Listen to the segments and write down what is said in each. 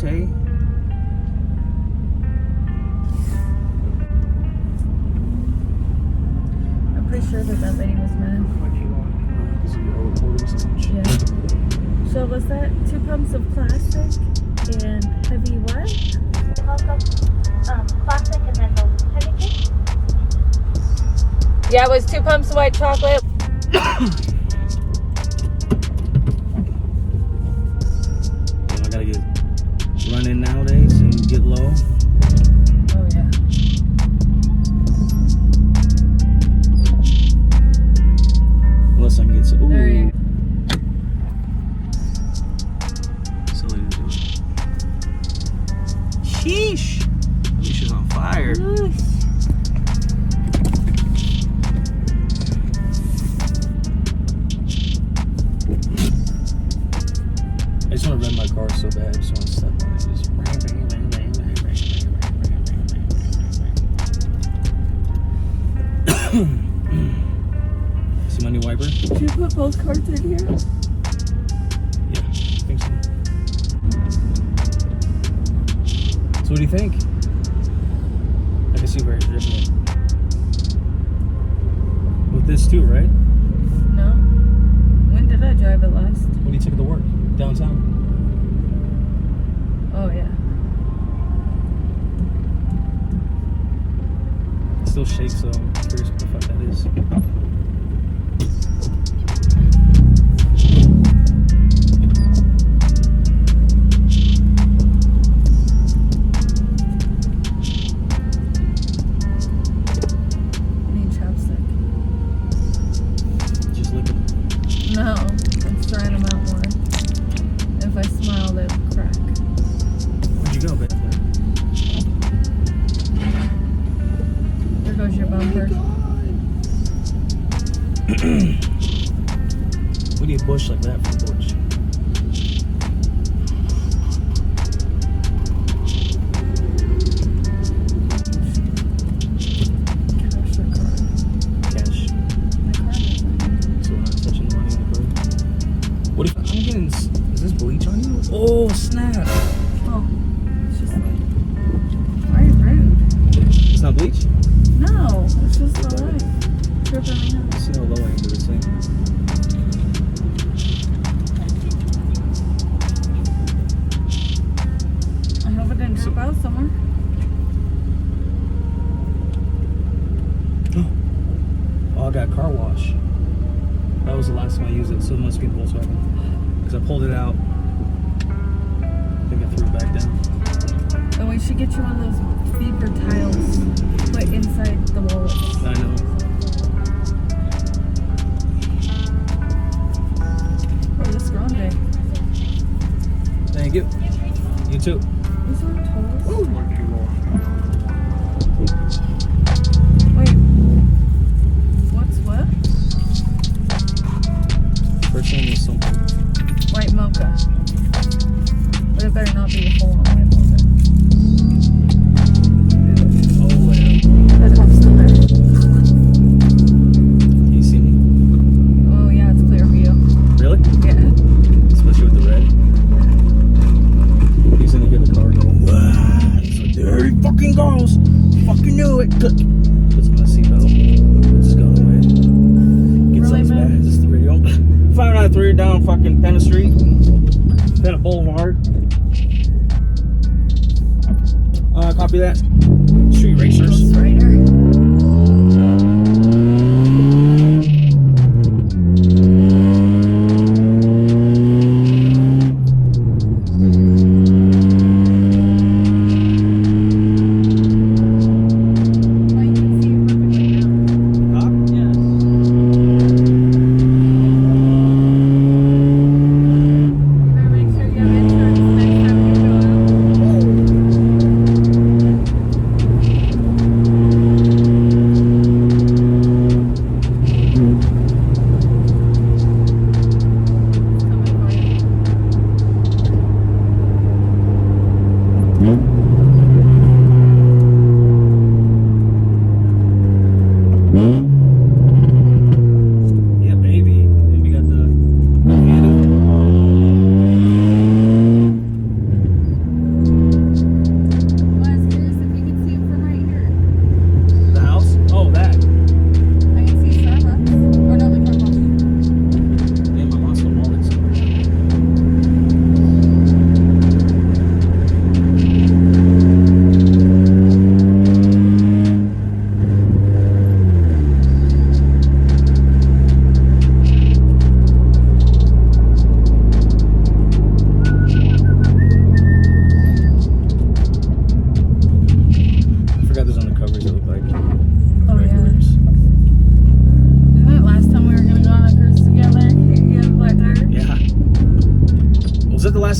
Ute. I'm pretty sure that lady was mad. Yeah. So was that 2 pumps of classic and heavy what? Classic and then the heavy cake. Yeah, it was 2 pumps of white chocolate. I gotta get running nowadays and get low. Oh yeah. Unless I can get some. There you Ooh. Silly to do it. Sheesh. Leash is on fire. I just want to run my car so bad. I just want to step on it. Just see my new wiper? Did you put both cards in here? Yeah, I think so. So what do you think? I can see where you're dripping it. With this too, right? No. When did I drive it last? When you took it to work? Downtown. Oh yeah. It still shakes, so I'm curious what the fuck that is. I need chapstick. Just look at No, I'm trying them out more. If I smile, they'll crack. Where'd you go, babe? There goes your bumper. We need a bush like that for the porch. Cash or card? Cash. My card isn't. So we're not touching the money in the card. What if I'm getting? Is this bleach on you? Oh snap! Oh, it's just like, why are you rude? It's not bleach. No, it's just the light. Tripping me out. Let's see how low I am to this thing. I hope it didn't drip out somewhere. Oh, I got car wash. That was the last time I used it, so it must be the Volkswagen. Because I pulled it out. I think I threw it back down. And we should get you one of those beeper tiles put inside the wallet. I know. Oh, this grande. Thank you. You too. These are toes. Wait. What's what? First name was something. White mocha. But it better not be a full-on white mocha. Oh, wow. That cup's still there. Can you see me? Oh yeah, it's clear view. Really? Yeah. Especially with the red. He's gonna get the car going. Wow, there he fucking goes. Fucking knew it. Puts on the seatbelt. It's going away. Gets Really, on his man? back. This is the radio. 593 down fucking Penn Street. Penn Boulevard. Copy that. Street racers. Ghost Rider.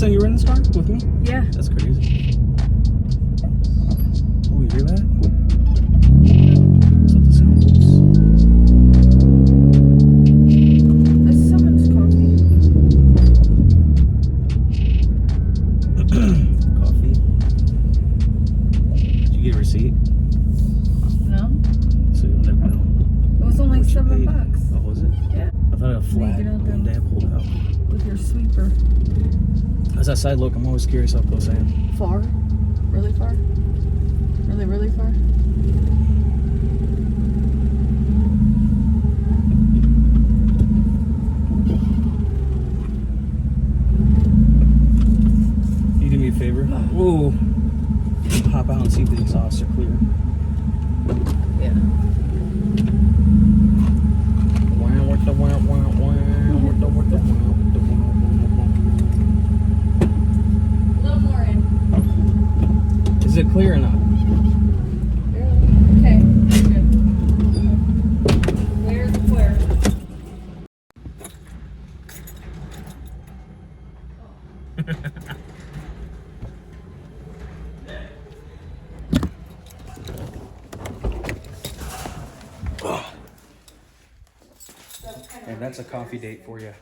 time you were in this car with me? Yeah. That's crazy. Oh, you hear that? What's up the sound bowls? That's someone's coffee. Coffee. Did you get a receipt? No? So you'll never know. It was only what you $7. paid. Oh, was it? Yeah. I thought it was flat Make it out one day I pulled out. With your sweeper. As that side look, I'm always curious how close I am. Far? Really far? Really, really far? You do me a favor? Whoa. Hop out and see if the exhausts are clear. Yeah. A little more in. Is it clear or not? Okay. Good. Where's the where? And that's a coffee date for you.